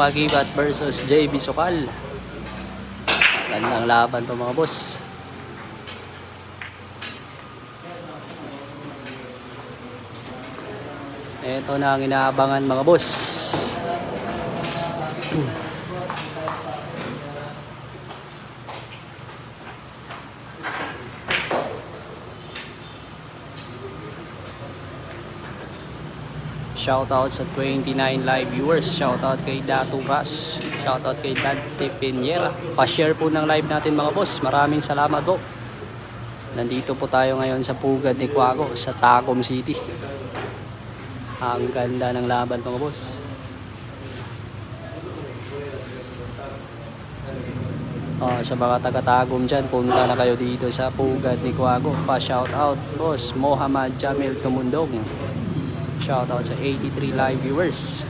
Agibat versus JB Sokal. Gandang laban to mga boss. Ito na ang inaabangan mga boss. Shoutout sa 29 live viewers. Shoutout kay Datu Rush. Shoutout kay Dante Piñera. Pa-share po ng live natin mga boss. Maraming salamat po. Nandito po tayo ngayon sa Pugad ni Quago sa Tacom City. Ang ganda ng laban mga boss. Sa mga taga-Tagum dyan, punta na kayo dito sa Pugad ni Quago. Pa-shoutout boss Mohammad Jamil Tumundong. Shoutout sa 83 live viewers.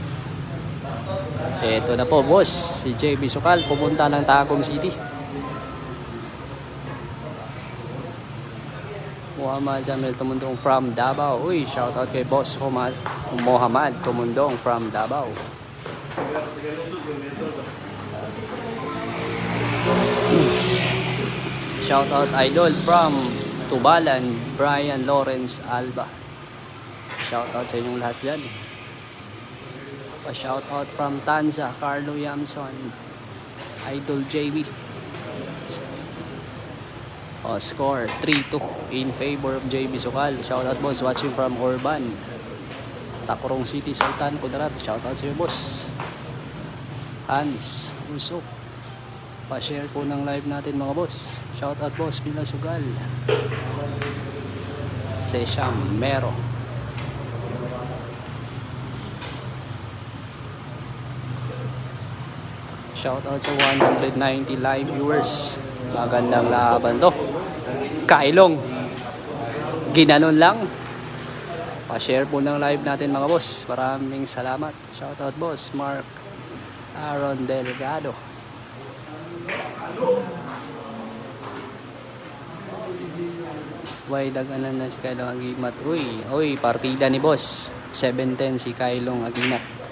Ito na po boss, si JB Sokal pumunta ng Tacom City. Mohammad Jamil Tumundong from Davao. Uy, shoutout kay boss Mohammad Tumundong from Davao. Shoutout idol from Tubalan, Brian Lawrence Alba. Shoutout sa inyong lahat dyan. Pa-shoutout from Tanza, Carlo Yamson, Idol JB. Score 3-2 in favor of JB Sokal. Shoutout boss, watching from Orban, Tacorong City, Sultan Kudarat. Shoutout sa iyo boss Hans Usok. Pa-share po ng live natin mga boss. Shoutout boss Bila Sugal, Sesham Mero. Shoutout sa 190 live viewers. Magandang laban to. Kailong. Ginanon lang. Pa-share po ng live natin mga boss. Maraming salamat. Shoutout boss Mark Aaron Delgado. Way daganan na si Kailong Agimat. Uy, partida ni boss. 7-10 si Kailong Agimat.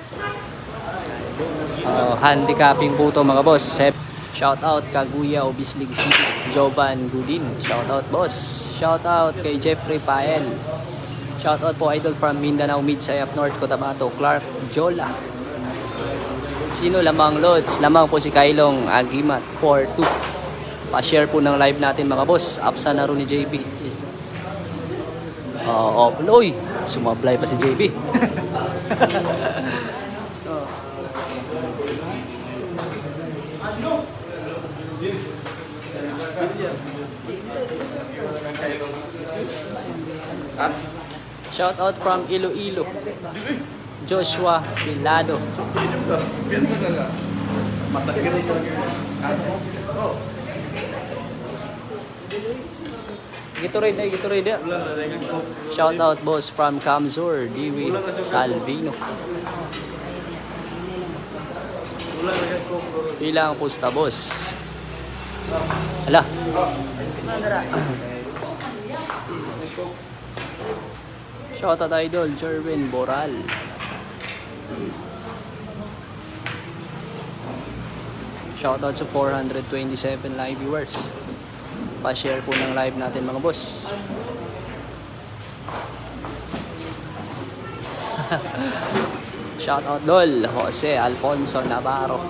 Handicapping po to mga boss. Shoutout Kaguya Obislig City, Jovan Gudin. Shoutout boss. Shoutout kay Jeffrey Pael. Shoutout po idol from Mindanao Midsayap North Cotabato, Clark Jola. Sino lamang lods? Lamang po si Kailong Agimat 4-2. Pa-share po ng live natin mga boss. Apsa na ro ni JB. Uy, sumablay pa si JB. Shout out from Iloilo, Joshua Vilado. Gitorade. Shout out boss from Kamsur, Diwi Salvino. Ilang pusta boss. Hala. Shoutout idol Jervin Boral. Shoutout sa 427 live viewers. Pa-share po ng live natin mga boss. Shoutout dol Jose Alfonso Navarro.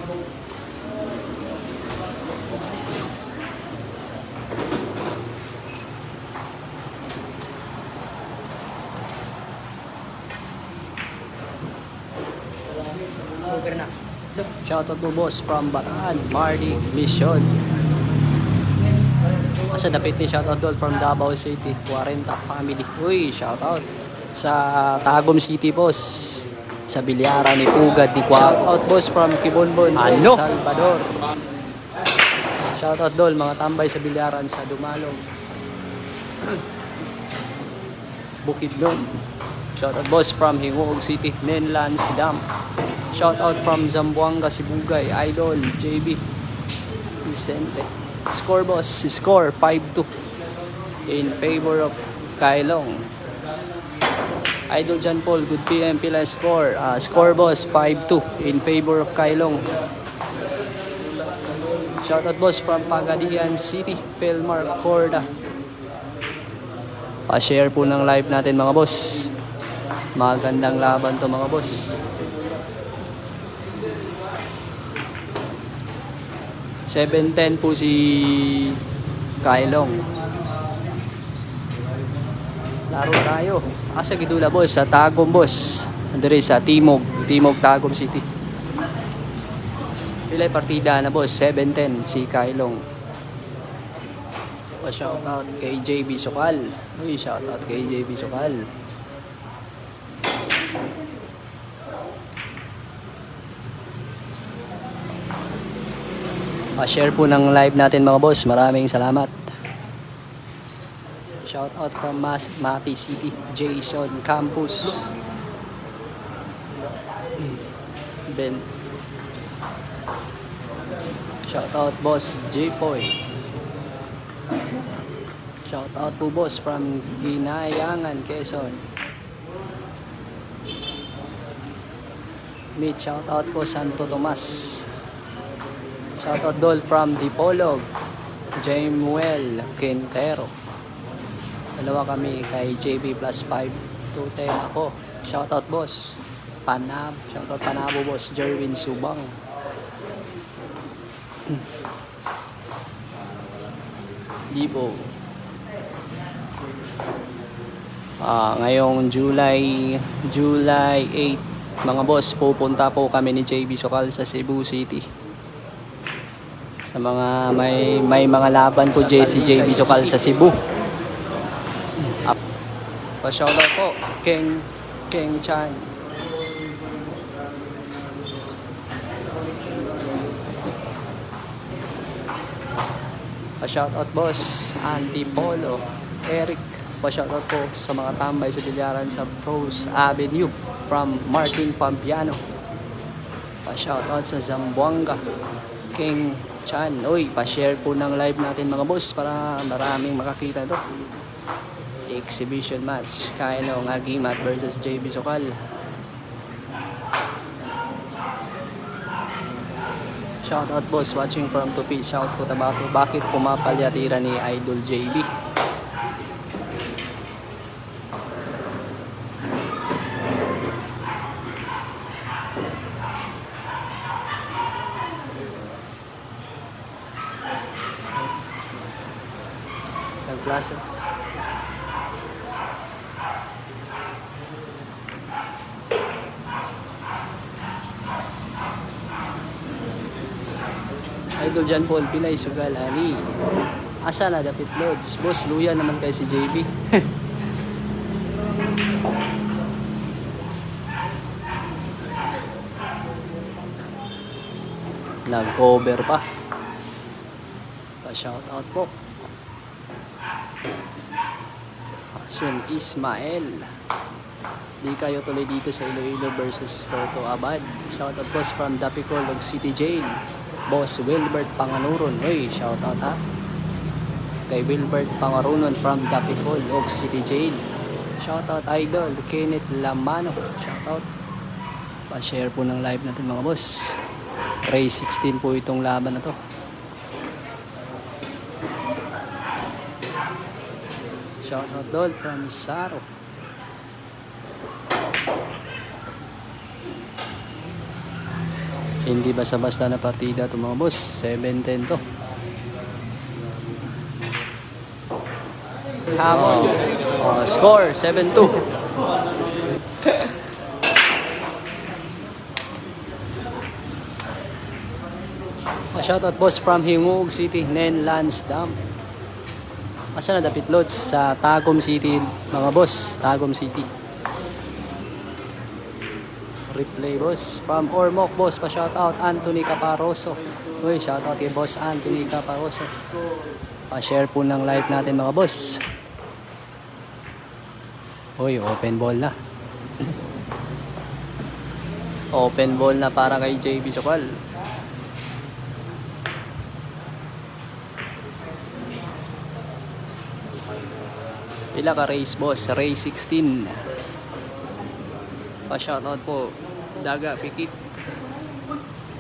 Shoutout po boss from Bataan, Marty Mission. Asa dapit ni shoutout dol from Davao City, 40 family. Uy, shoutout sa Tagum City boss. Sa Bilyara ni Pugad ni Quago. Shoutout boss from Kibonbon, El Salvador. Shoutout dol mga tambay sa Bilyaran sa Dumalong, Bukidnon. Shoutout boss from Hingoog City, Nenlan Sidam. Shoutout from Zamboanga, Sibugay, Idol JB Vicente. Score boss, score 5-2 in favor of Kailong. Idol John Paul, good PM, pila score. Score boss, 5-2 in favor of Kailong. Shoutout boss from Pagadian City, Philmar Corda. Pa-share po ng live natin mga boss. Magandang laban to mga boss. 7-10 po si Kailong. Laro tayo. Asa gidula boss, sa Tagum boss. Andre sa Timog Tagum City. Pilay partida na boss, 7-10 si Kailong. Pa-shoutout kay JB Sokal. Uy, shoutout kay JB Sokal. Pa-share po ng live natin mga boss. Maraming salamat. Shoutout from Mati City, Jason Campus. Ben. Shoutout boss J-Poy. Shoutout po boss from Ginayangan, Quezon. Meet shoutout ko Santo Tomas. Shoutout Dol from Dipolog, Jamuel Quintero. Dalawa kami kay JB plus 5 to 10 ako. Shoutout boss Panab. Shoutout Panabo boss Jerwin Subang. Libo. Ngayong July 8 mga boss, pupunta po kami ni JB Sokal sa Cebu City. Sa mga may mga laban po si JB Sokal sa Cebu. Pa-shoutout po King Chan. Pa-shoutout boss Antipolo Eric. Pa-shoutout po sa mga tambay sa bilyaran sa Rose Avenue from Martin Pampiano. Pa-shoutout sa Zamboanga King Chan. Uy, pa-share po ng live natin mga boss para maraming makakita to. Exhibition match, Kailong Agimat versus JB Sokal. Shoutout boss watching from Tupi, South Cotabato. Bakit pumapalyatira ni Idol JB? Nagplaso. Idol John Paul, Pinay Sugal, Ali. Asa na dapit loads? Boss, luya naman kay si JB. Nag-cover pa. Pa-shoutout po. Action Ismael. Di kayo tuloy dito sa Iloilo versus Toto Abad. Shoutout boss from Dapicolog City Jail. Boss Wilbert Panganuron. Hey, shoutout ha. Kay Wilbert Panganuron from Dapicolog City Jail. Shoutout Idol Kenneth Lamano. Shoutout. Pa-share po ng live natin mga boss. Race 16 po itong laban na to. Shoutout Dol from Saro. Hindi basta-basta na partida ito mga boss. 7-10 to. Hamon. Score 7-2. Shoutout boss from Hingog City, Nen Lansdam. Asa na dapit loads sa Tagum City mga boss. Tagum City. Replay boss from Ormoc boss, pa shoutout Anthony Caparoso. Uy, shoutout kay boss Anthony Caparoso. Pa-share po ng live natin mga boss. Uy, open ball na. Open ball na para kay JB Sokal. Pila ka race boss? Race 16. Pa-shoutout po, Daga Pikit,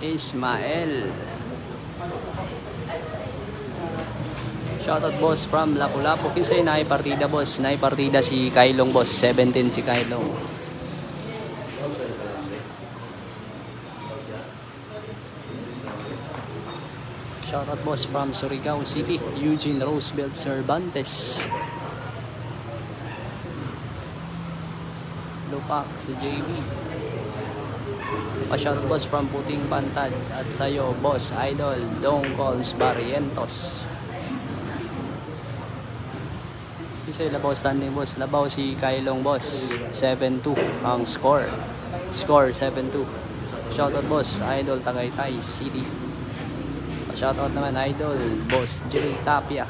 Ismael. Shoutout boss from Lapu-Lapu. Kinsay naipartida boss? Naipartida si Kailong boss. 17 si Kailong. Shoutout boss from Surigao City. Eugene Roosevelt Cervantes. Lupak si JB. Pa-shoutout boss from Puting Pantad. At sa'yo boss idol Dong Calls Barrientos. Isa labaw standing boss. Labaw si Kailong boss. 7-2 ang score. Score 7-2. Shoutout boss idol Tagaytay City. Pa-shoutout naman idol boss J Tapia.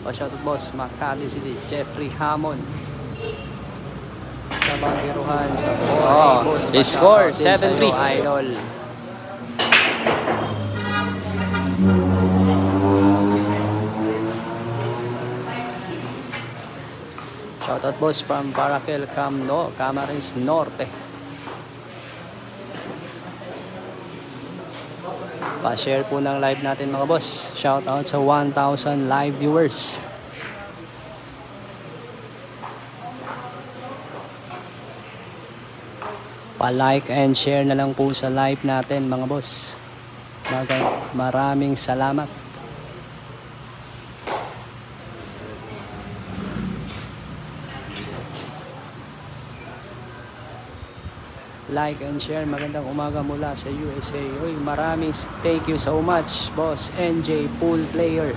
Pa-shoutout boss Makati City Jeffrey Hamon. Sa Bangiruhan sa boss. Score 7-3 idol. Shoutout boss from Parakel Camarines Norte. Pa-share po ng live natin mga boss. Shoutout sa 1,000 live viewers. Pa-like and share na lang po sa live natin mga boss. Maraming salamat. Like and share. Magandang umaga mula sa USA. Uy, maraming thank you so much boss NJ Pool Player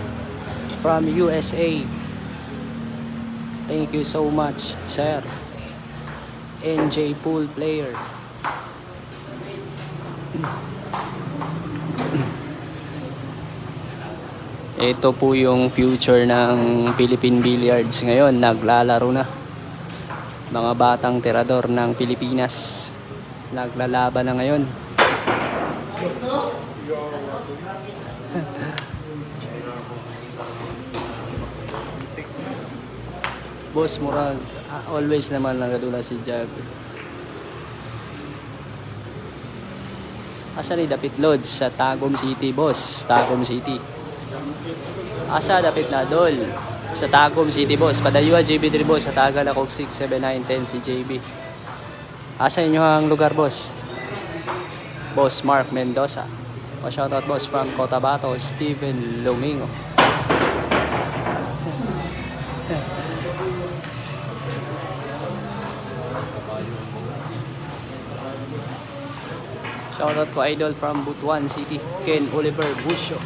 from USA. Thank you so much sir NJ Pool Player. Ito po yung future ng Philippine Billiards ngayon. Naglalaro na mga batang tirador ng Pilipinas. Naglalaban na ngayon. Boss Murag, always naman nagadula si Jag. Asa ni Dapit Lodge sa Tagum City boss? Tagum City. Asa Dapit na dol? Sa Tagum City boss. Padayuan JB3 boss sa Tagal ako 6, 7, 9, 10 si JB. Asa inyo ang lugar boss? Boss Mark Mendoza. Pa-shoutout boss from Cotabato, Steven Lumingo. Shoutout ko idol from Butuan City, Ken Oliver Busio.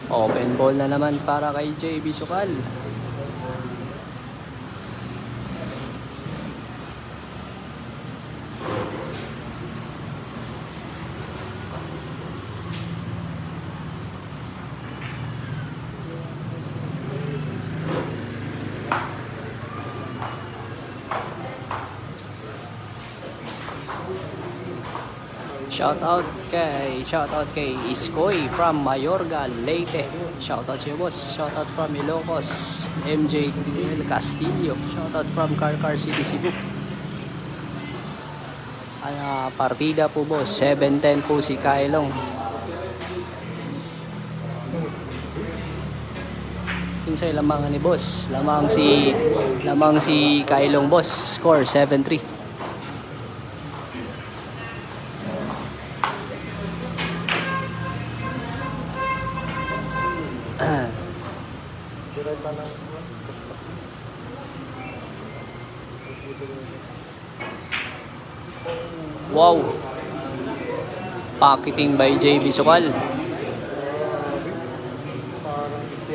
Open ball na naman para kay JB Sukal. Shoutout kay Iskoy from Mayorga, Leyte. Shoutout sa'yo boss. Shoutout from Ilocos, MJ Castillo. Shoutout from Carcar City, Cebu. Partida po boss, 7-10 po si Kailong. Kinsay lamang ni boss? Lamang si Kailong boss. Score 7-3. Wow. Pocketing by JB Sukal.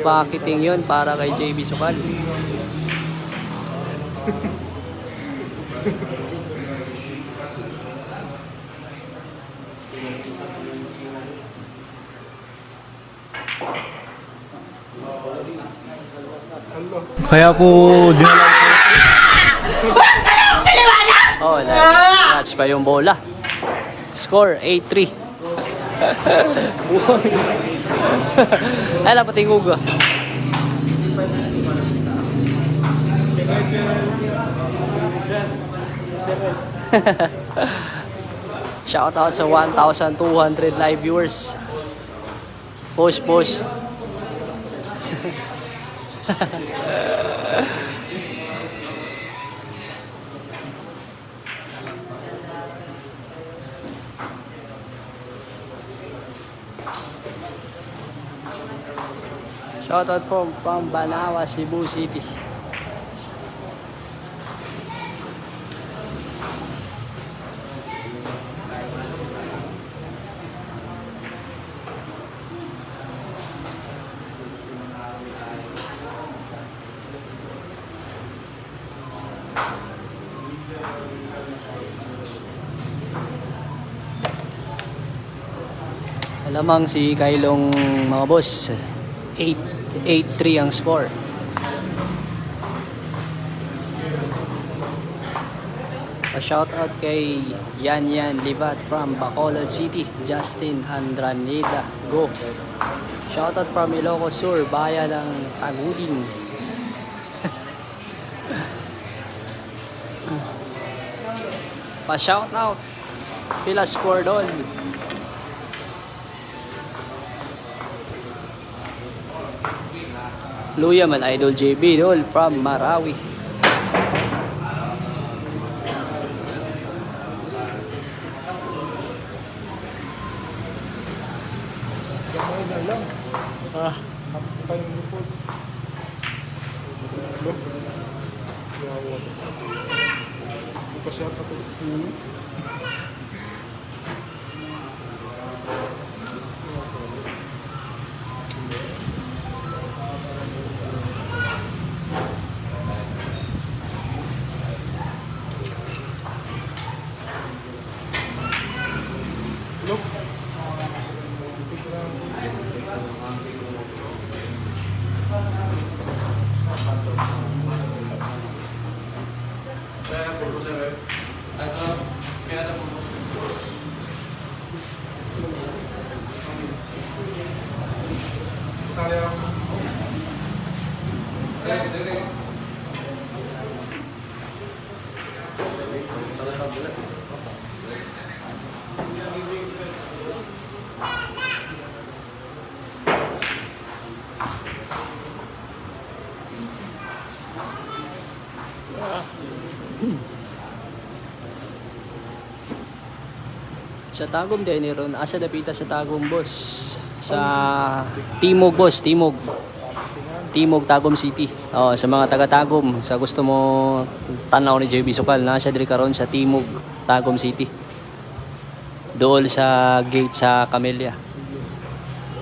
Pocketing yun para kay JB Sukal. Kaya po dinala ko. pa yung bola. Score 8-3. Ay, napatingog ah. Shout out sa 1,200 live viewers. Push. Shout out from Banawa, Cebu City. Alamang si Kailong mga boss. 8-3 ang score. Pa-shout out kay Yan Libat from Bacolod City, Justin Andraneda. Go. Shout out from Ilocos Sur, bayan ng Tagudin. Pa-shout out. Pila score doon? Luya man Idol JB Dol from Marawi. Sa Tagum din ron, asa dapita sa Tagum boss. Sa Timog boss, Timog Tagum City. Oh, sa mga taga Tagum, sa gusto mo tanaw ni JB Sukal, nasa diri karon sa Timog Tagum City. Dool sa gate sa Camellia.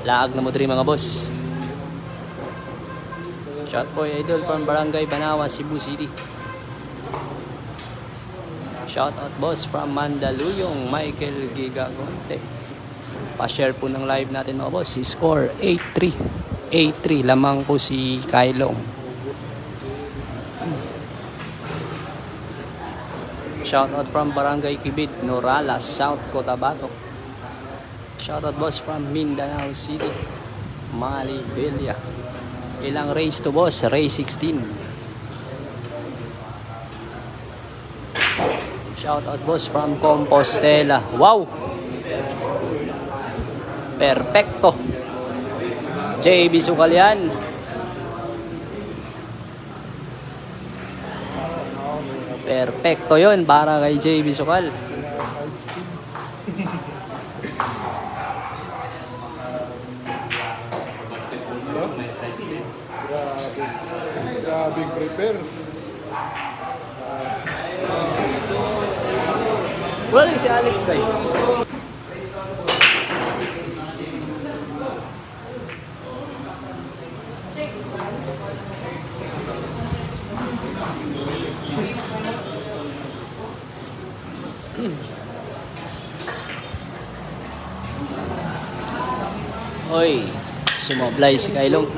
Laag na mo diri mga boss. Shotboy Idol from Barangay Banawa, Cebu City. Shout out boss from Mandaluyong, Michael Gigagonte. Pa-share po ng live natin mga boss. Si score 8-3. 8-3 lamang po si Kailong. Shout out from Barangay Kibid, Norala, South Cotabato. Shout out boss from Mindanao City, Malibella. Ilang race to boss? Race 16. Shout out boss from Compostela. Wow! Perfecto. JB Sukal yan. Perfecto yun para kay JB Sukal. Grabe prepare. Wala lang si Alex kay. Oy, sumablay si Kailong.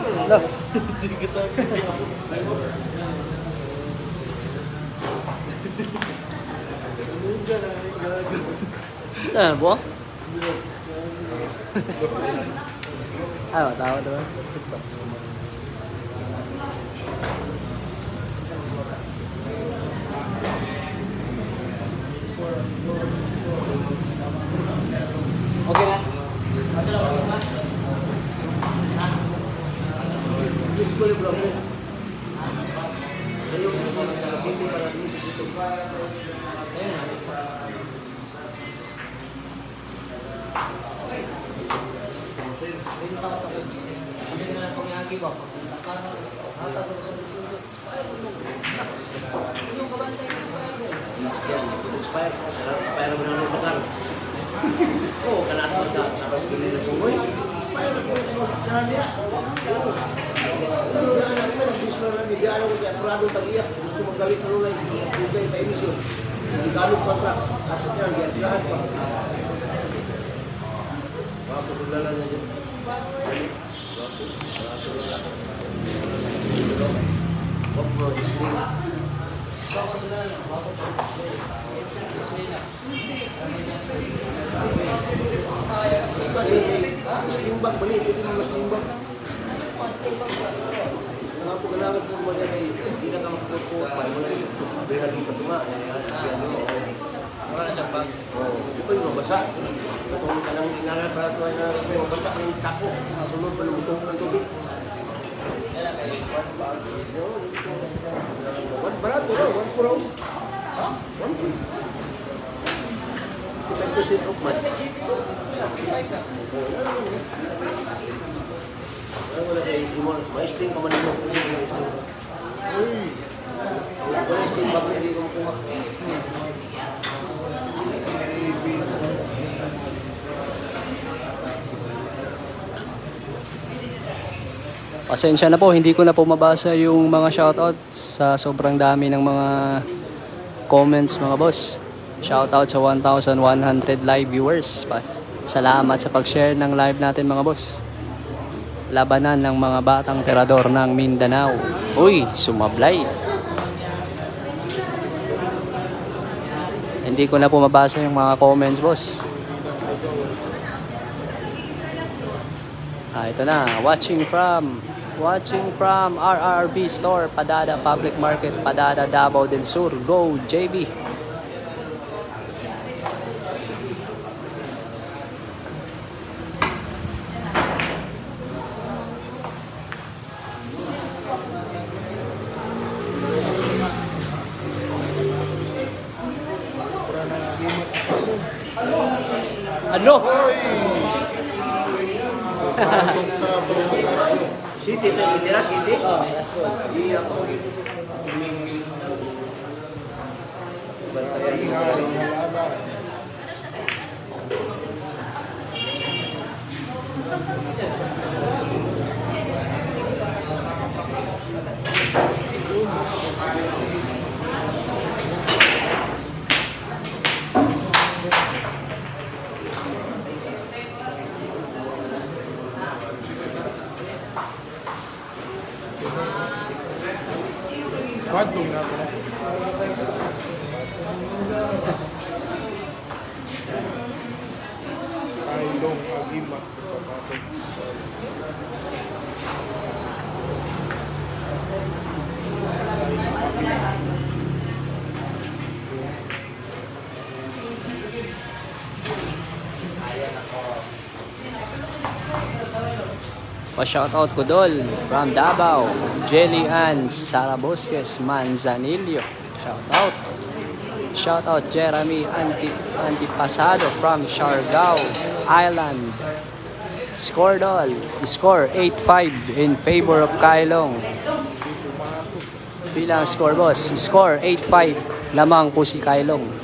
Ano po? Ay, matawa doon. Okay na? Expire mo na ng bakar. Oo, kanat mo sa tapos gawin na sumoy. Expire na po sa kanan niya. Anak mo, nag-gusto na lang, bigyan ko kaya kurado tag-iyak. Gusto magalit na rin, bigay pa emisyon. Nagkalog pa. Asat niya, giyaslahan pa. Tapos ulala na dyan. Wag mo, isling. Slimbag balik, kasi mga slimbag. Mga pagkalamat po mga kay hindi na ka makapagpapot, may mga susuk, bihan yung patuma. Wala na siyang bag. Ito yung mabasa. Itong kanang inaral para ito ay mabasa ng tako. Sunod pa ng utong ng tubig. One barato na, 1 pro. Ha? 1 piece. 5% off man. Wala kayo, maisting pa man ito. Uy! Wala isting pa man ito makuha. Pasensya na po, hindi ko na po mabasa yung mga shoutout sa sobrang dami ng mga comments mga boss. Shoutout sa 1,100 live viewers. Salamat sa pag-share ng live natin mga boss. Labanan ng mga batang terador ng Mindanao. Uy, sumablay. Hindi ko na po mabasa yung mga comments boss. Ito na, watching from RRB Store, Padada Public Market, Padada, Davao del Sur. Go, JB! Ano? City, tira City? Iya po. Bantayan yung Wadong na ako. Kailong Agima. Pa-shoutout ko dol from Davao, Jelly Ann Sarabosques Manzanillo. Shoutout. Shoutout Jeremy Antipasado from Siargao Island. Score dol. Score 8-5 in favor of Kailong. Bilang score boss. Score 8-5 lamang po si Kailong.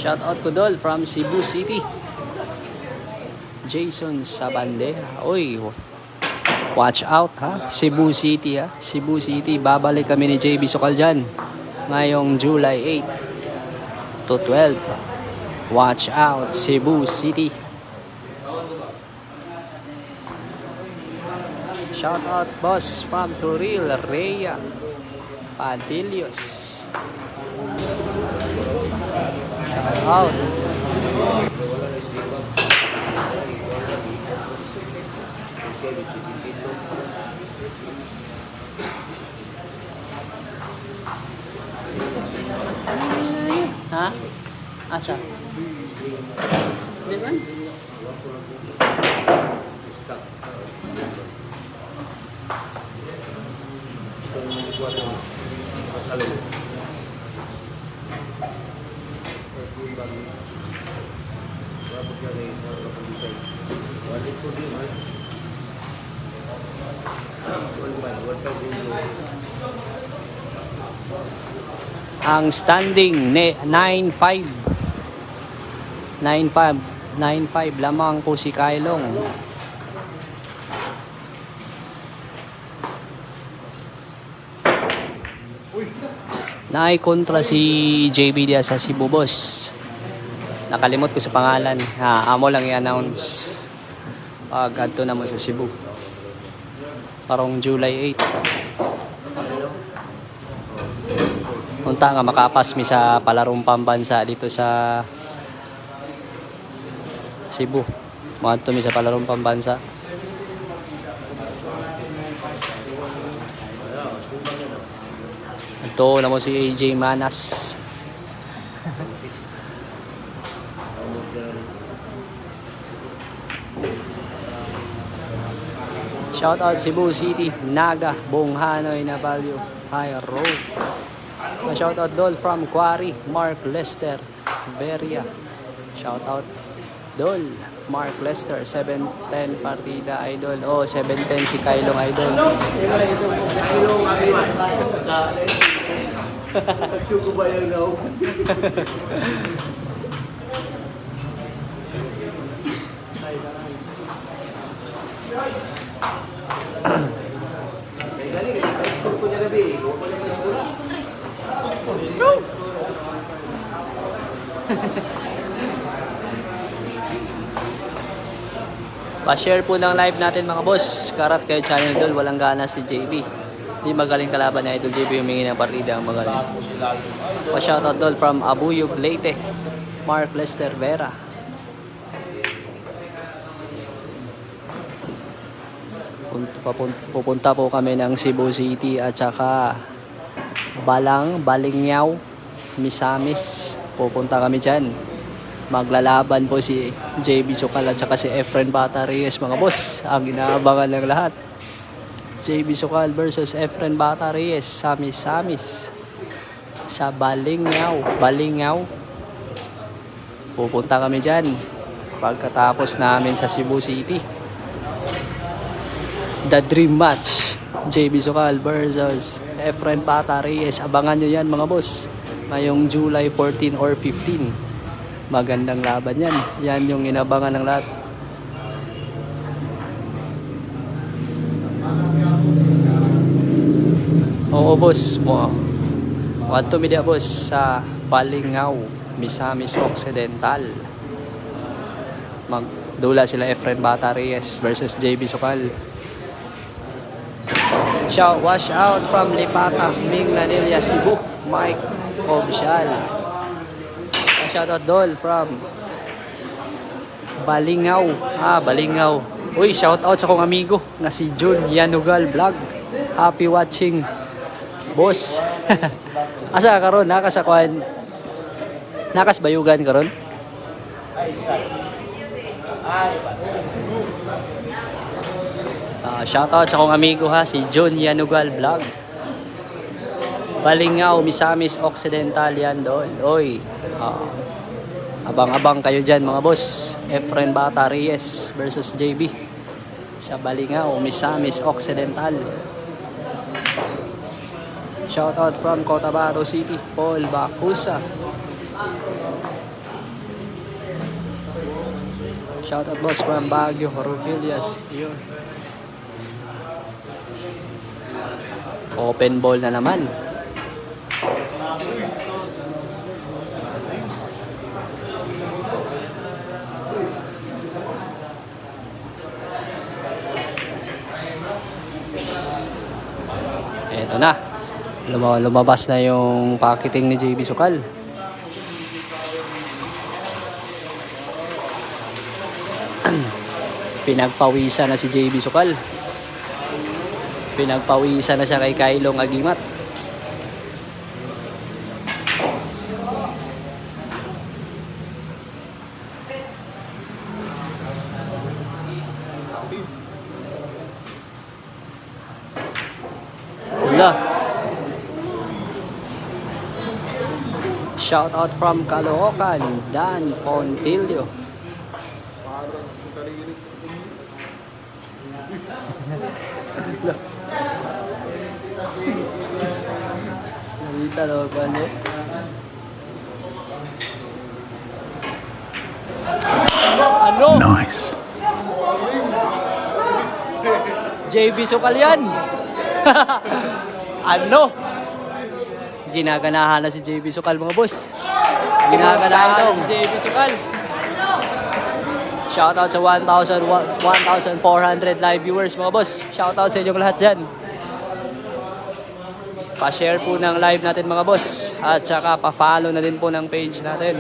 Shout out ko dol from Cebu City. Jason Sabandera. Uy, watch out ha. Cebu City ha. Cebu City. Babalik kami ni JB Sokal dyan. Ngayong July 8 to 12. Watch out, Cebu City. Shout out boss from Turil, Rhea Padillos. Shout out. Ha? Asa? Di ba? Ang standing 9-5 lamang po si Kailong. Kontra si JB Diaz sa Cebu boss. Nakalimot ko sa pangalan. Amo lang i-announce pag adto na mo sa Cebu. Parang July 8. Unta nga makapas mi sa palarong pambansa dito sa Cebu. Maadto mi sa palarong pambansa. Ito na mo si AJ Manas. Shout out Cebu City, Naga, Bonghanoy, Navalio, High Road. Shout out Dol from Quarry, Mark Lester, Beria. Shout out Dol, Mark Lester, 710 partida idol. Oh, 710 si Kailong idol. Kailong Akiman. Nagsuko ba yan daw? Pa-score ko niya gabi. Huwag ko niya pa-score. Pa-share po ng live natin mga boss. Karat kayo channel Dol, walang gana si JB. Di magaling kalaban na idol JB, humingi ng partida ang magaling. Pa-shoutout Dol from Abuyog, Leyte, Mark Lester Vera. Pupunta po kami ng Cebu City at saka Balingyaw, Misamis. Pupunta kami dyan. Maglalaban po si JB Sokal at saka si Efren Bata Reyes mga boss. Ang inaabangan ng lahat. JB Sokal versus Efren Bata Reyes, Samis sa Balingyaw. Pupunta kami dyan pagkatapos namin sa Cebu City. The dream match, JB Sokal versus Efren Bata Reyes. Abangan nyo yan mga boss ngayong July 14 or 15. Magandang laban yan. Yan yung inabangan ng lahat. Oo boss, Wadto mi dia boss sa Balingyaw, Misamis Occidental. Magdula sila Efren Bata Reyes versus JB Sokal. Wash out from Lipata, Ming Lanilla, Cebu, Mike Obsial. Shout out Dol from Balingyaw. Balingyaw. Uy, shout out sa kong amigo na si Jun Yanugal Vlog. Happy watching, boss. Asa karon nakasakuan? Nakas bayugan karon? Shout out sa kong amigo ha, si Jun Yanugal Vlog. Balingyaw, Misamis Occidental yan doon. Oy. Abang-abang kayo dyan mga boss. Efren Bata Reyes versus JB sa Balingyaw, Misamis Occidental. Shout out from Cotabato City, Paul Bacusa. Shout out boss from Baguio, Rufilias. Yun. Open ball na naman. Eto na. Lumabas na yung packeting ni JB Sukal. Pinagpawisan na si JB Sukal. Pinagpawisan na siya kay Kailong Agimat. Wala. Shout out from Caloocan, Dan Pontilio. Parang sa taligilig. Nalita daw ba niya? Ano? Nice. JB Sukal yan. Ano? Ginaganahan na si JB Sukal mga boss. Ginaganahan na si JB Sukal. Shoutout sa 1,400 live viewers mga boss. Shoutout sa inyong lahat dyan. Pa-share po ng live natin mga boss. At saka pa-follow na din po ng page natin.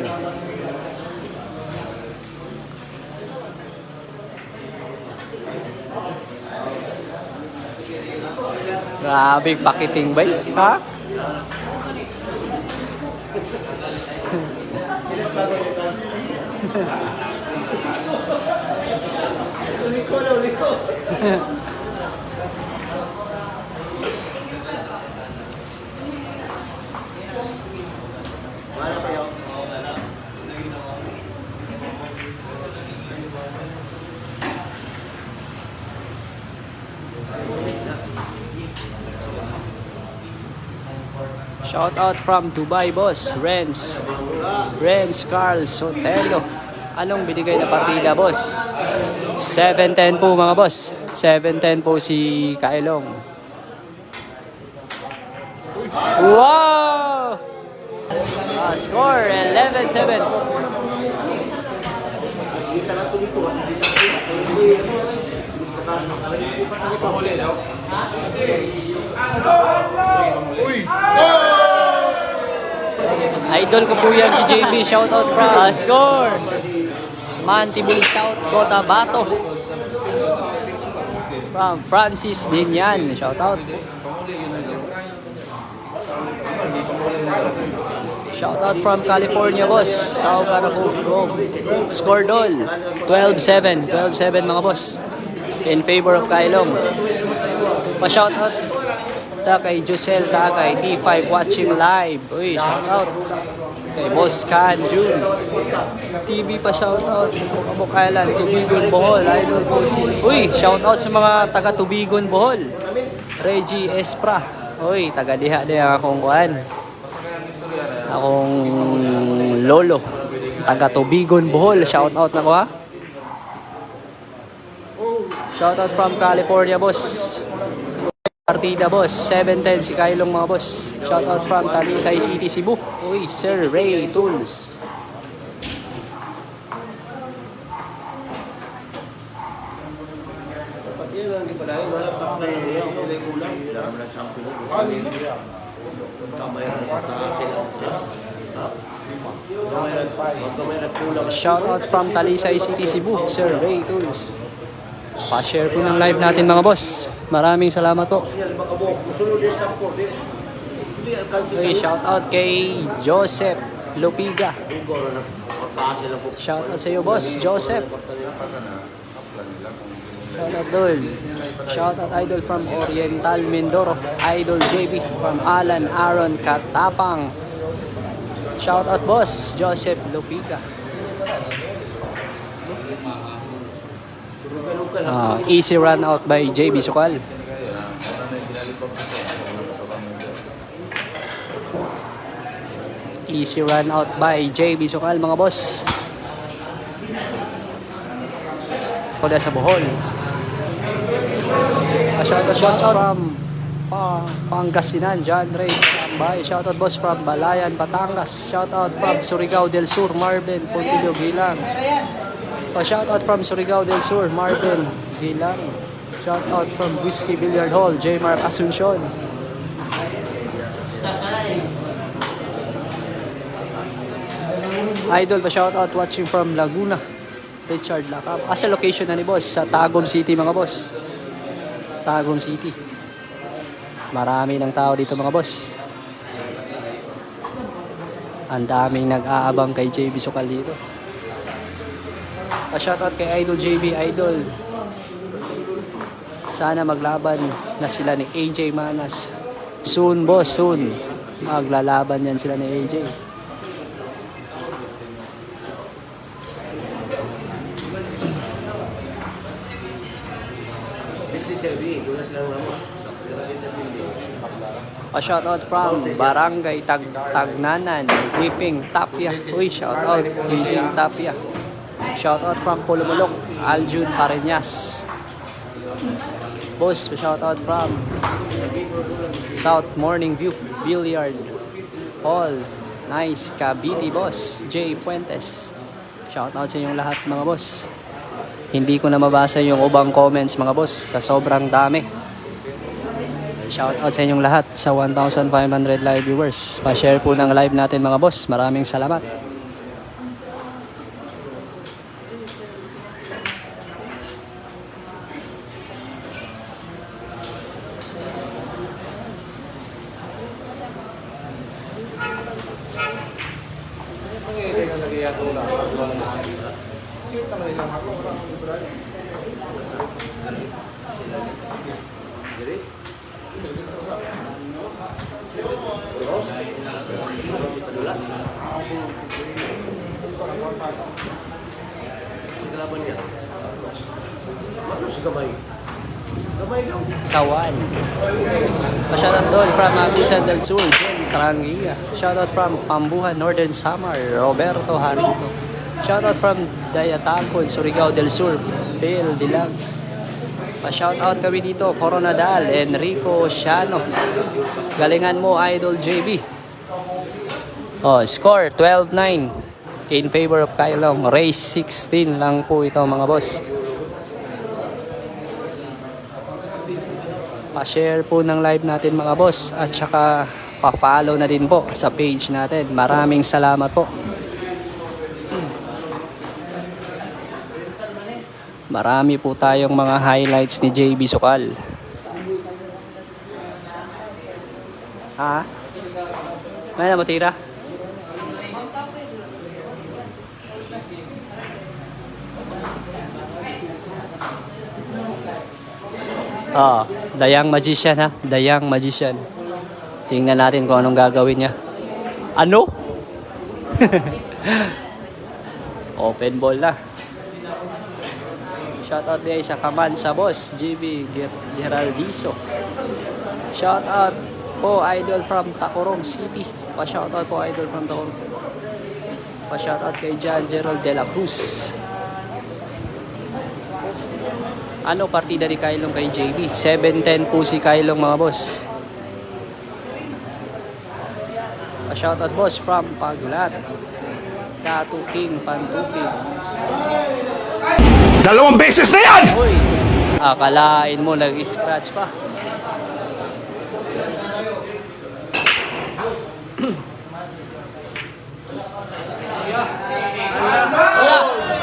Grabe, pakiting ba yun? Ha? Mana kayo? Shout out from Dubai boss, Renz Carl Sotelo. Anong binigay na partida boss? 7-10 po mga boss. 7-10 po si Kailong. Wow! Score 11-7. Kita na tuloy ko. Uy! Idol ko po yan si JB. Shout out from score Mantibuli South, Cotabato. From Francis din yan. Shout out. Shout out from California boss. Sao Carajo. Score doll 12-7. 12-7 mga boss. In favor of Kailong. Pa-shout out ta kay Josel Tagay T5 watching live. Uy, shout out kay Boss Can Jun TV pa, shout out Kabuk Island, Tubigon, Bohol. Idol ko si shout out sa mga taga Tubigon, Bohol. Reggie Espra. Uy, taga diha din akong kuan. Akong lolo. Taga Tubigon, Bohol. Shout out na ko ha. Shout out from California boss. Partida boss, 7-10 si Kailong mga boss. Shout out from Talisay City, Cebu. Uy, Sir Ray Tools. Pati yan, hindi pa dahil. Wala pa na siya. Kulay kulang. Dami ng champion. Kamay na sila. Kamay na kulang. Shout out from Talisay City, Cebu, Sir Ray Tools. Pa-share po ng live natin mga boss. Maraming salamat po. Okay, shout out kay Joseph Lupiga. Shout out sa iyo boss, Joseph. Shout out Dol. Shout out idol from Oriental Mindoro. Idol JB from Alan Aaron Katapang. Shout out boss, Joseph Lupiga. Easy run out by JB Sukal. Easy run out by JB Sukal mga boss. Koda sa Bohol. Shoutout boss from Pangasinan, John Ray Tambay. Shoutout boss from Balayan, Batangas. Shoutout from Surigao del Sur, Marvin Pontillo Gilang. Shoutout from Surigao del Sur, Marvin Gilang. Shoutout from Whiskey Billiard Hall, J. Mark Asuncion. Idol pa shoutout watching from Laguna, Richard Lacap. Sa location na ni boss, sa Tagum City mga boss. Tagum City. Marami ng tao dito mga boss. Ang daming nag-aabang kay JB Sukal dito. Shoutout kay Idol JB Idol. Sana maglaban na sila ni AJ Manas. Soon boss, soon. Maglalaban yan sila ni AJ. Shoutout from Barangay Tagnanan, Gripping Tapia. Uy, shoutout Eugene Tapia. Shoutout from Pulumulok, Aljun Pareñas. Boss, shoutout from South Morning View Billiard Hall. Nice, Cavite boss, J. Fuentes. Shoutout sa inyong lahat mga boss. Hindi ko na mabasa yung ubang comments mga boss sa sobrang dami. Shoutout sa inyong lahat sa 1,500 live viewers. Pa-share po ng live natin mga boss. Maraming salamat. Kawan. Shoutout doon from Agusan del Sur, Trangia. Shoutout from Pambuhan, Northern Samar, Roberto Harito. Shoutout from Dayatacon, Surigao del Sur, Bill Dilag. Pa-shoutout kami dito, Coronadal, Enrico Siano. Galingan mo, Idol JB. Score 12-9 in favor of Kailong. Race 16 lang po ito mga boss. Pa-share po ng live natin mga boss at saka pa-follow na din po sa page natin. Maraming salamat po. Marami po tayong mga highlights ni JB Sukal. Ha? May na mo tira? Dayang Magician ha. Dayang Magician. Tingnan natin kung anong gagawin niya. Ano? Open ball na. Shoutout din sa Kaman sa boss, GB Geraldizo. Shoutout po Idol from Tacorong City. Pa-shoutout po Idol from Tacorong. Pa-shoutout kay John Gerald de la Cruz. Ano partida ni Kailong kay JB? 7-10 po si Kailong mga boss. Pa-shoutout boss from Paglat. Tattoo King Pantuking. 2 beses na yan! Uy, akalain mo nag-scratch pa.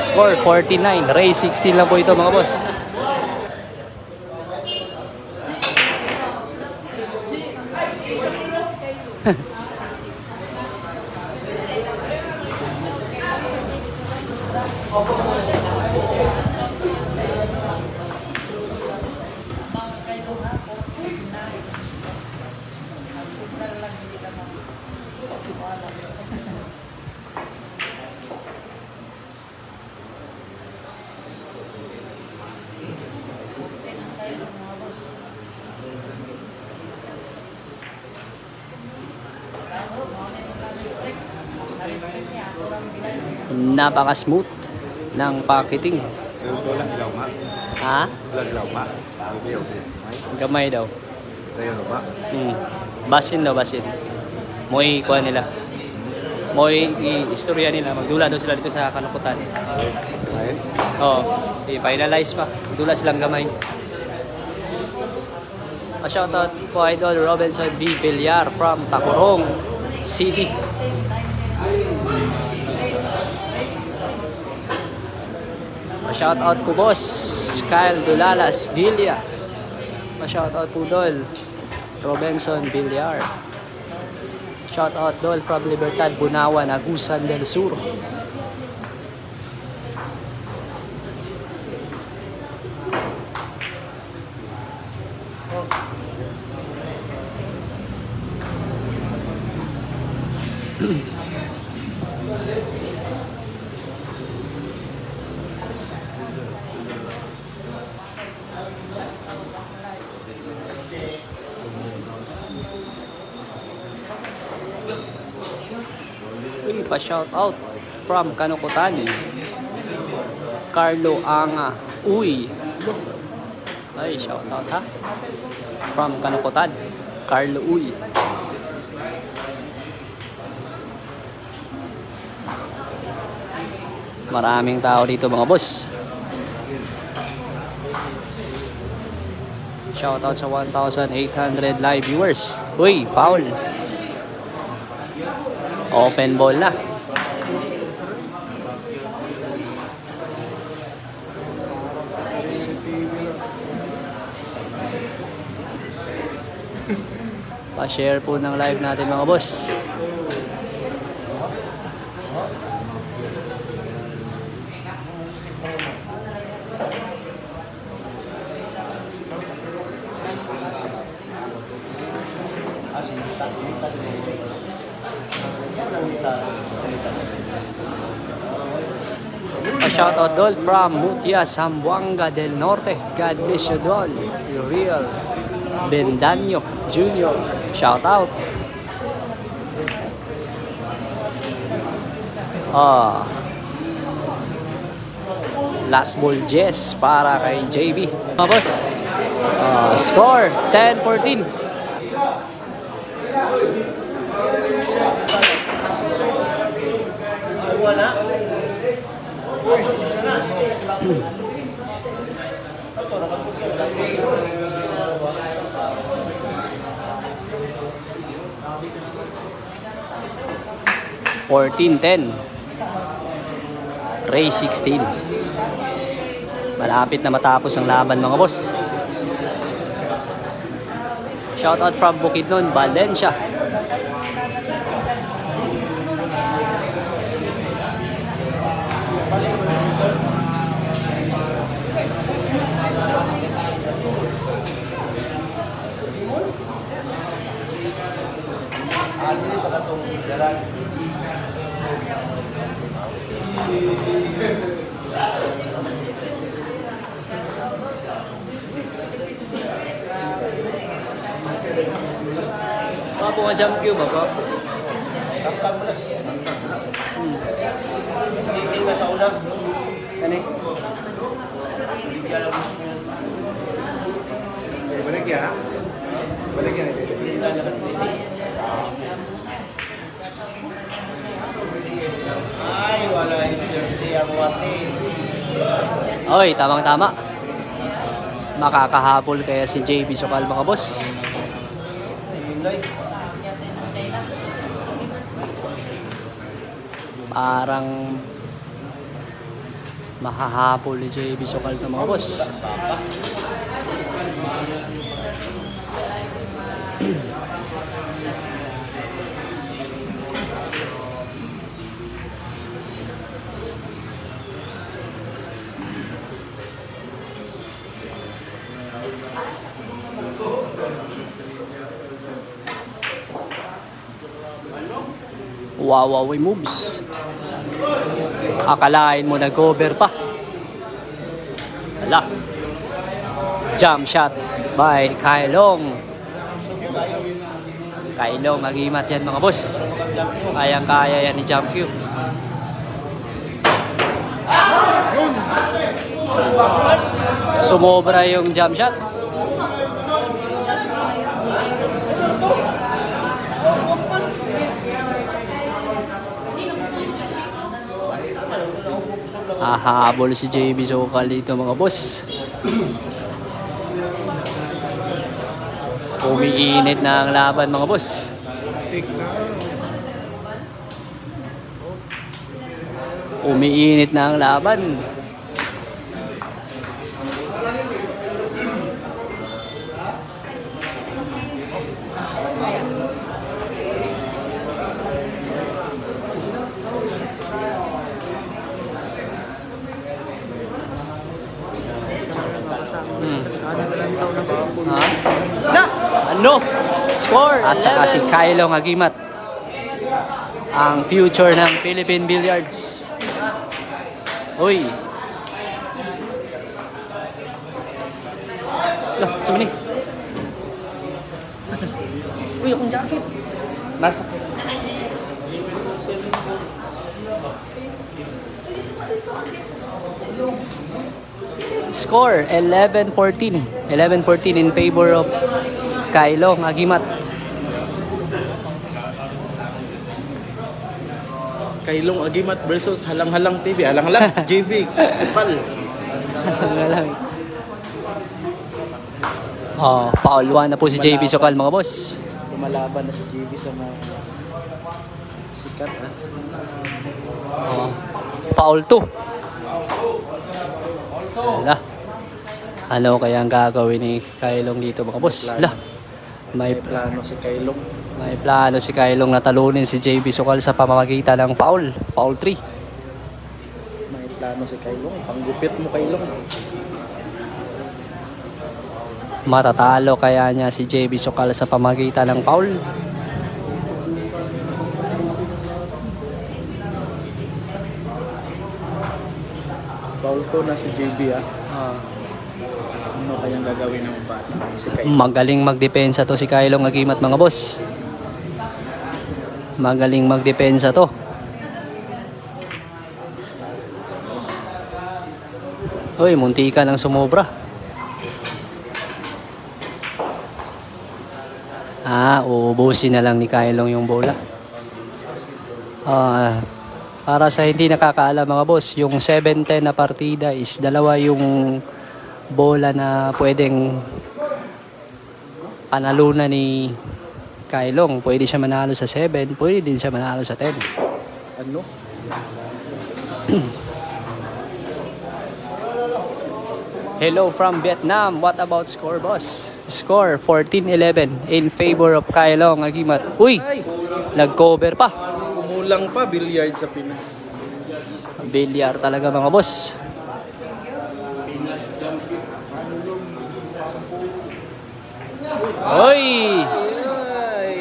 Score 49, race 16 lang po ito mga boss. Napaka-smooth ng packaging. Ha? Laglaw pa. Ibiyaw. Ay, Gamay daw. tayo na ba? Basin daw, basin. Mo'y kuha nila. Mo'y istorya nila. Magdula daw sila dito sa kanukutan. Ay, Oo. I-finalize pa. Magdula silang gamay. Shoutout po Idol Robinson B. Villar from Tacorong City. Shoutout po boss Kyle Dulalas Gilia. Shoutout po Dol Robinson Villar. Shoutout Dol from Libertad Bunawan, Agusan del Sur. Uy, pa-shout out from Kanukutan. Carlo Anga. Uy. Ay, shout out ha. From Kanukutan. Carlo Uy. Maraming tao dito mga boss. Shout out sa 1,800 live viewers. Uy, foul. Open ball na. Pa-share po ng live natin mga boss. A shoutout Dol from Mutia, Zamboanga del Norte. God bless you Dol. Uriel Bendaño Jr. Shoutout. Last ball Jess para kay JB. Mga boss. Score 10-14. Wala. 14-10. Ray 16. Malapit na matapos ang laban mga boss. Shoutout from Bukidnon, Valencia. Ano sa katong daran? Mga po nga jump cube ba? Taptag mo na. Hindi na sa una. Kani? Hindi ka lang gusto mo. balik yan ha? Balik yan. Hindi na lakas hindi. Ay, wala yung swerte ang wate. Oy, tamang-tama. Makakahabol kaya si JB Sokal mga boss. Hinday. Parang mahahabol ni JB Sokal ng mga boss. Wow, moves. Akalain mo nag-cover pa. Wala. Jump shot by Kailong. Kailong, mag-imat yan mga boss. Kayang-kaya yan ni Jump Cube. Yun! Sumobra yung jump shot. Habol si JB Sokal dito mga boss. Umiinit na ang laban mga boss. Umiinit na ang laban. Ha? Ano? Score! At saka si Kylo Agimat, ang future ng Philippine Billiards. Uy! Lah, sumini. Uy, akong jacket. Nasa. Score 11-14. 11-14 in favor of Kylo Agimat. Kailong Agimat versus Halang-Halang TV. Halang-Halang, JB, Sipal. Foul 1 na po si JB Sokal mga boss. Lumalaban na si JB sa mga sikat. Foul 2. Ala. Ano kaya ang gagawin ni Kylong dito mga boss? Ala. May plano si Kailong. May plano si Kylong na talunin si JB Sokal sa pamamagitan ng foul. Foul 3. May plano si Kailong. Panggupit mo, Kailong. Matatalo kaya niya si JB Sokal sa pamamagitan ng foul? Foul to na si JB Ano kayang gagawin ng bata? Si Kailong. Magaling magdepensa to si Kylong Agimat mga boss. Magaling magdepensa to. Uy, munti ka ng sumobra. Uubusin na lang ni Kylong yung bola. Para sa hindi nakakaalam mga boss, yung 7-10 na partida is dalawa yung bola na pwedeng panalunan ni Kylong. Pwede siya manalo sa 7, pwede din siya manalo sa 10. Ano? Hello from Vietnam. What about score, boss? Score 14-11 in favor of Kylong Agimat. Uy! Ay! Nag-cover pa. Kumulang pa, billiard sa Pinas. Bilyar talaga mga boss. Uy! Ay!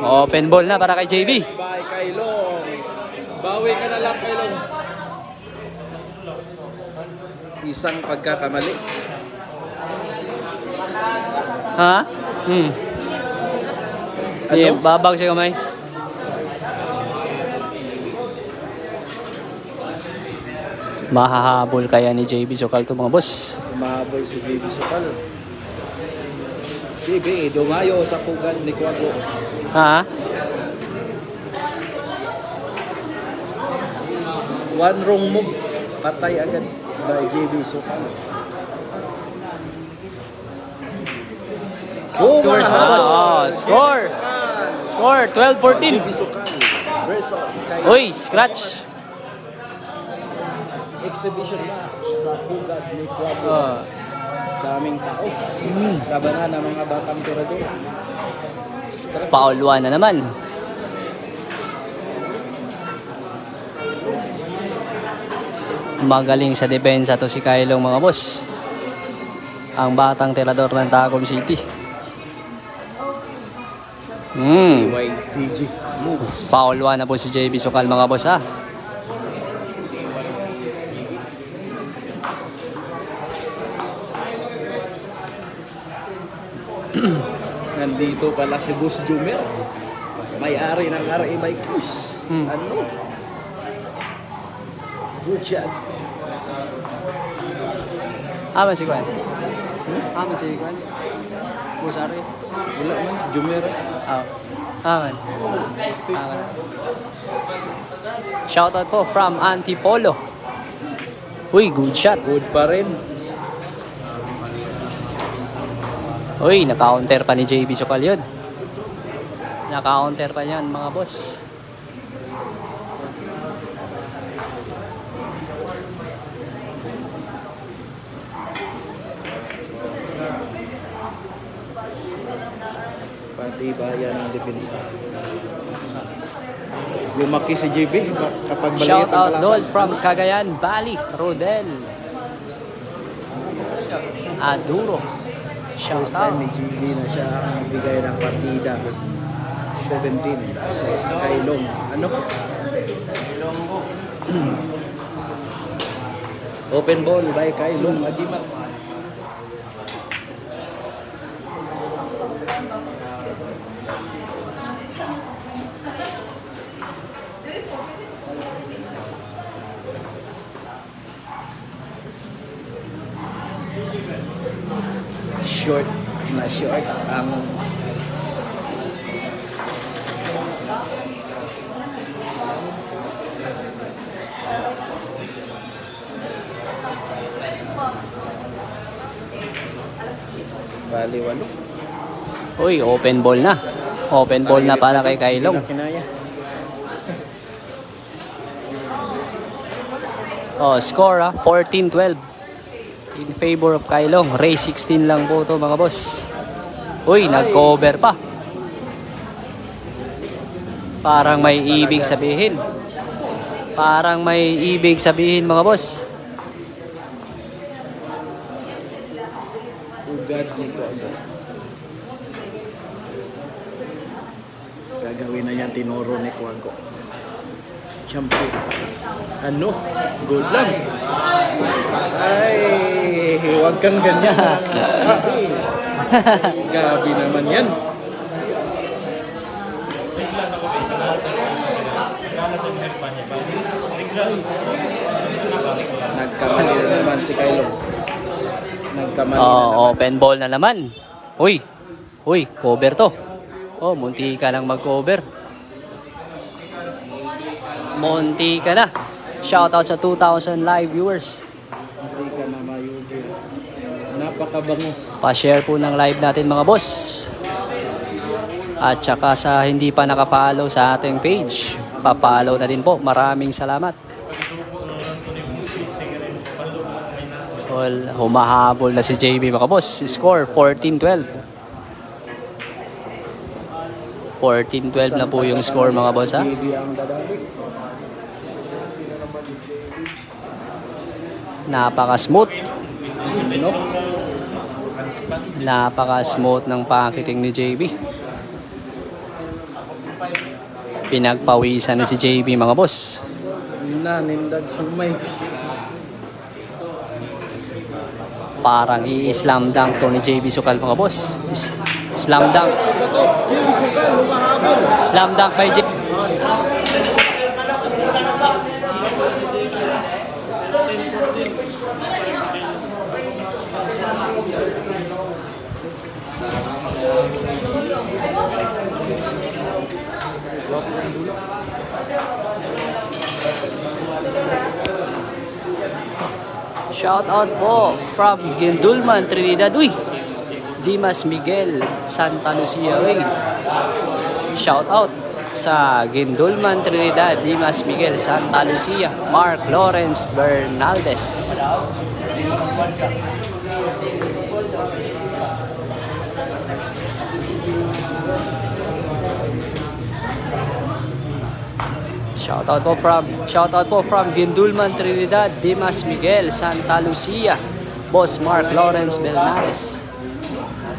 Open ball na para kay JB. Bye, Kailong. Bawi ka na lang, Kailong. Isang pagkakamali. Ha? Sige, Ano? babag siya kamay. Mahahabol kaya ni JB Sokal to mga boss. Umahabol si JB Sokal. JB, dumayo sa pugad ni Kwago. Ha? One wrong move, patay agad by JB Sokal. Viewers mga boss. Score! Score 12-14. JB Sokal versus Kay. Uy, scratch. Exhibition match sa pugad ni Kwago. Daming tao. Labanan ng mga batang tirador. Scratch. Foul 1 na naman. Magaling sa depensa to si Kylong mga boss. Ang batang tirador ng Tacom City. YTG moves. Foul 1 na po si JB Sokal mga boss ha. Nandito pala si Boss Jumer. May-ari ng RA Bike Quiz. Ano? Good job. Aman si Kwan. Aman si Kwan. Busari. Wala man, Jumer. Aman. Aman. Shoutout po from Antipolo. Uy, good shot. Good pa rin. Uy, naka-counter pa ni JB Sukal yun. Naka-counter pa yan mga boss. Pati bayan ng depensa. Lumaki si JB kapag maliit Shout ang out kalaban. Dol from Cagayan Valley, Rodel. Aduro. Shout First time out. ni JB na siya ang bigay ng partida. 17 sa Skylong. Ano? Open ball by Kailong Agimat. Short na short ang bali walo. Uy, open ball na. Open ball na para kay Kailong. Hindi na kinaya. Oh, score 14-12 in favor of Kailong. Race 16 lang po to mga boss. Uy, nag-cover pa. Parang may ibig sabihin. Parang may ibig sabihin mga boss. Ugad ni Kuago. Gagawin na yan tinuro ni Kuago. Champion. Ano? Good lang. Ay, huwag kang ganyan. Gabi naman yan. Nagkamali na naman si Kylo. Nagkamali na naman. Open ball na naman. Uy, cover to. Oh, munti ka lang mag-cover. Munti ka na. Shoutout sa 2,000 live viewers. Hindi ka na mayubi. Napakabango. Pa-share po ng live natin mga boss. At saka sa hindi pa nakapollow sa ating page, pa-follow na din po. Maraming salamat. Well, humahabol na si JB mga boss. Score 14-12. 14-12 na po yung score mga boss ha. Hindi ang dadali. Napaka-smooth. No? Napaka-smooth ng pakiting ni JB. Pinagpawisan na si JB mga boss. Nanindag sumay. Parang i-slam dunk to ni JB Sukal mga boss. Slam dunk. Slam dunk by JB. Shout out po from Gindulman, Trinidad. Uy! Dimas Miguel, Santa Lucia. Uy! Shout out sa Gindulman, Trinidad. Dimas Miguel, Santa Lucia. Mark Lawrence Bernaldez. Shoutout po from Gindulman, Trinidad, Dimas Miguel, Santa Lucia, Boss Mark Lawrence Bernales.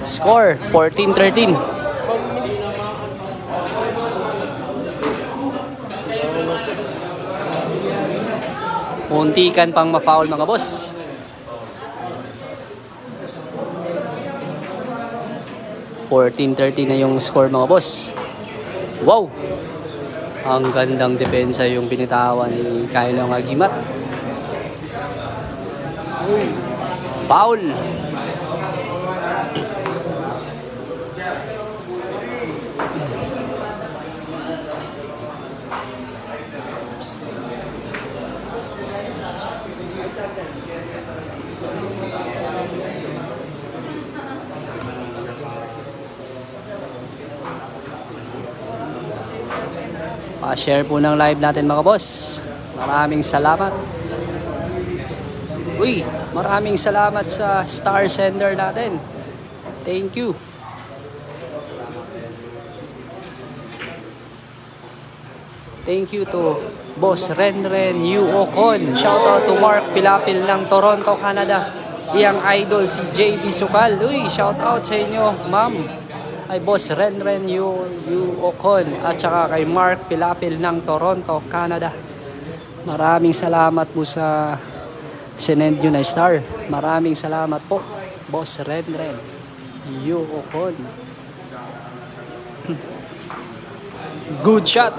Score 14-13. Muntikan pang ma-foul mga boss. (14-13) na yung score mga boss. Wow! Ang gandang depensa yung binitawan ni Kylo Agimat. Foul. Pa-share po ng live natin mga boss. Maraming salamat. Uy, maraming salamat sa star sender natin. Thank you. Thank you to Boss Renren Yu Ocon. Shoutout to Mark Pilapil ng Toronto, Canada. Iyang idol si JB Sukal. Uy, shoutout sa inyo, ma'am. Ay Boss Renren Yu Ocon at saka kay Mark Pilapil ng Toronto, Canada. Maraming salamat po sa sinend nyo na star. Maraming salamat po, Boss Renren Yu Ocon. Good shot.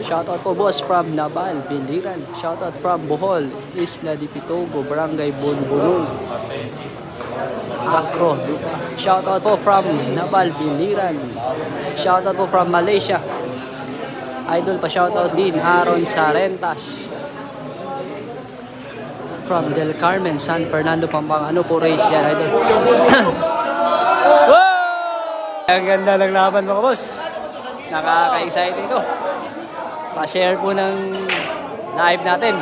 Shoutout po boss from Nabal, Biliran. Shoutout from Bohol, Isla de Pitogo, Barangay Bunbunong, Acro. Shoutout po from Nabal, Biliran. Shoutout po from Malaysia. Idol pa shoutout din, Aaron Sarentas. From Del Carmen, San Fernando, Pampanga. Ano po race yan, idol? Wow! Ang ganda ng laban mga boss. Nakaka-exciting to. Pa-share po ng live natin.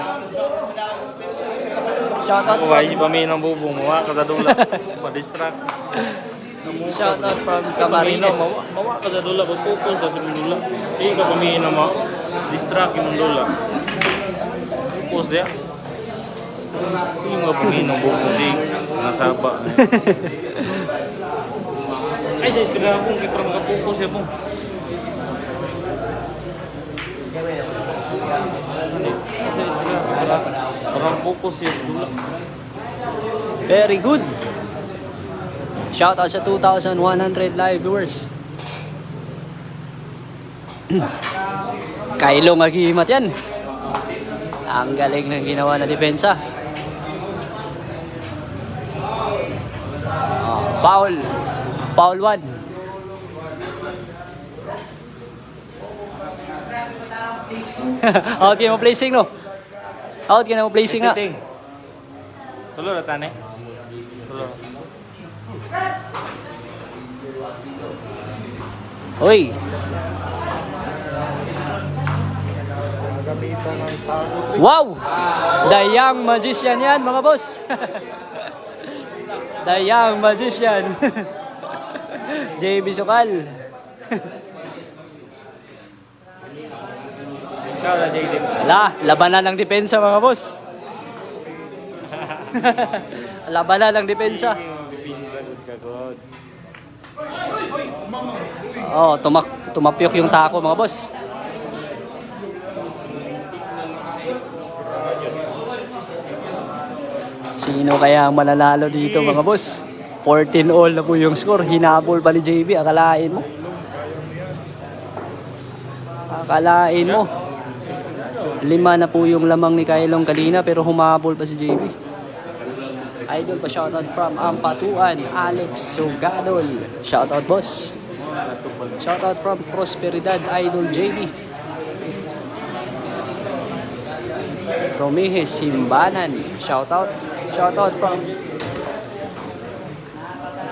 Shoutout Kung ay kami ng bubong, mawa ka sa dula. Ma-distract. Shoutout from Camarines. Mawa ka sa dula, mag-focus sa dula. Hindi ka kami na ma-distract yung dula. Focus ya. Hindi mga pangin ng bubong, di nasaba. Ay, sila akong kita mag-focus ya po. Parang focus ya dula. Very good. Shoutout sa 2,100 live viewers. Kailong agimat yan. Ang galing ng ginawa na depensa. Foul. Foul 1. Out kayo mo placing no? Out kayo mo placing na. Tulo na tane. Tulo. Uy. Wow! The Young Magician yan mga boss. The Young Magician. JB Sukal. Ikaw na, JD. Labanan ng depensa mga boss. Labanan ng depensa. Oh, tumapyok yung tako mga boss. Sino kaya ang mananalo dito mga boss? 14-all na po yung score. Hinabol pa ni JB. Akalain mo. Akalain mo. 5 na po yung lamang ni Kailong kanina pero humabol pa si JB. Idol pa shoutout from Ampatuan, Alex Sugadol. Shoutout boss. Shoutout from Prosperidad, Idol JB. Romehe Simbanan. Shoutout.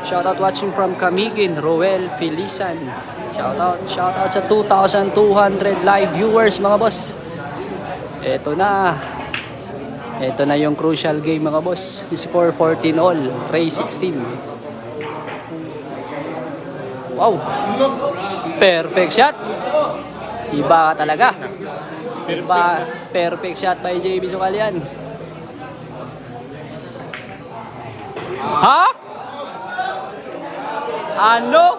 Shoutout watching from Camiguin, Roel Felisan. Shoutout sa 2,200 live viewers mga boss. Ito na yung crucial game mga boss. Score 14-all, race 16. Wow! Perfect shot! Iba ka talaga. Iba, perfect shot by JB Sukal yan. Ha? Ano?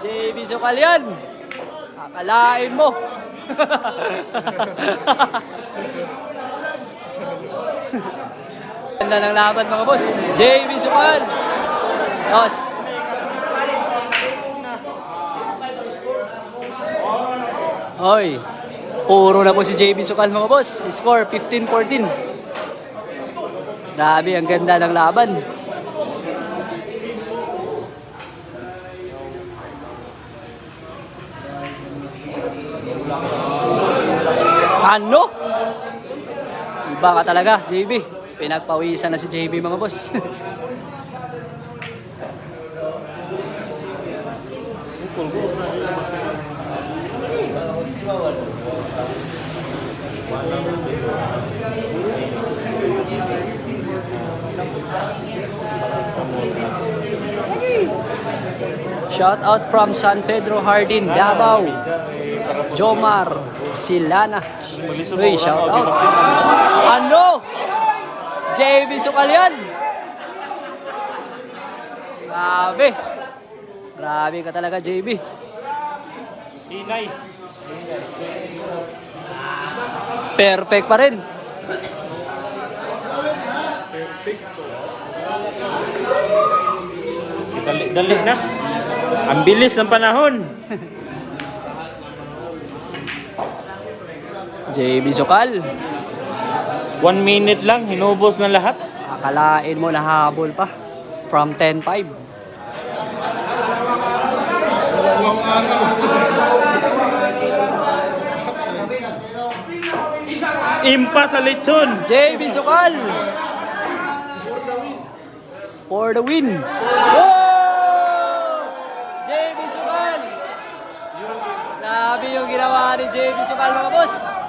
JB Sukal yan. Akalain mo. Ganda ng laban mga boss. JB Sukal. Oy, puro na po si JB Sukal mga boss. Score 15-14. Grabe, ang ganda ng laban. Ano? Iba ka talaga, JB. Pinagpawisan na si JB mga boss. Shout out from San Pedro Hardin, Davao. Jomar Silana. Uy, shout out. Ano? JB Sukal yan. Grabe. Grabe ka talaga, JB. Inay. Perfect pa rin. Dali na. Ang bilis ng panahon. JB Sukal. 1 minute lang, hinubos na lahat. Akalain mo nahabol pa. From 10-5. Impa sa litson. JB Sukal. For the win. Oh! JB Sukal. Grabe yung ginawa ni JB Sukal mga boss.